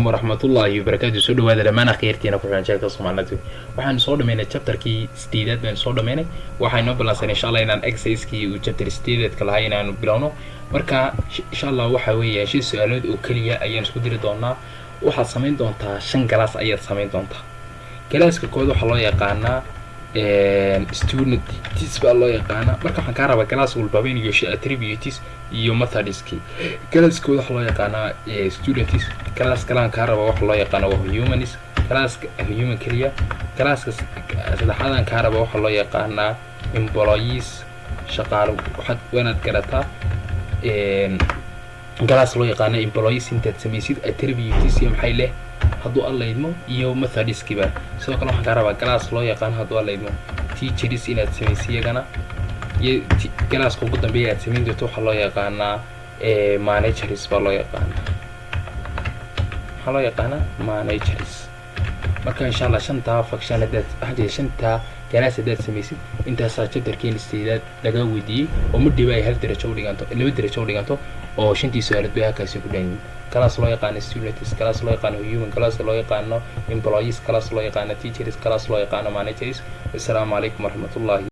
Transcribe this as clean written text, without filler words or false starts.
عليكم ورحمة الله وبركاته. سو دhowaada dhammaan akhyaartiina ku xiran channelka Soomaalidu. Waxaan soo dhameynay chapterkii 8 baan soo dhameynay. Waxaan noo ballansanay insha Allah inaan exercise-kii uu chapter 8 ka lahayn inaan bilowno. Marka insha Allah waxa weeye shay su'aalood oo kaliya ayaan isku diri doonaa. Waxaad samayn doontaa 5 class ayaad samayn doontaa. Classka koowaad waxa loo yaqaanaa student teach baa loo yaqaanaa. Marka waxaan ka rabaa class walba in iyo attributes iyo methods class kooda waxa loo yaqaanaa students class kalaan ka rabaa waxa loo yaqaanaa humans class human kaliya class saddexaadan ka rabaa waxa loo yaqaanaa employees shaqaale waxaad wanaad garataa class loo yaqaanaa employees intaad samaysid attributes iyo maxay leh hadduu alla idmo iyo methods kiba sidoo kale waxaan ka rabaa class loo yaqaan hadduu alla idmo teachers inaad samaysid iyagana class ugu dambeeya aad samayn doonto waxa loo yaqaanaa managers baa loo yaqaanaa managers. marka insha Allah shanta function hadaad shanta class hadaad samaysid intaas chapterkeen istiidaad laga weydiiyay oo muddo ay hal darajo u dhiganto laba darajo u dhiganto oo shantii su'aalood bay halkaas ku dhan class loo yaqaan students class loo yaqaan human class loo yaqaan employees class loo yaqaan teachers class loo yaqaan managers. Assalaamu alaykum warahmatullahi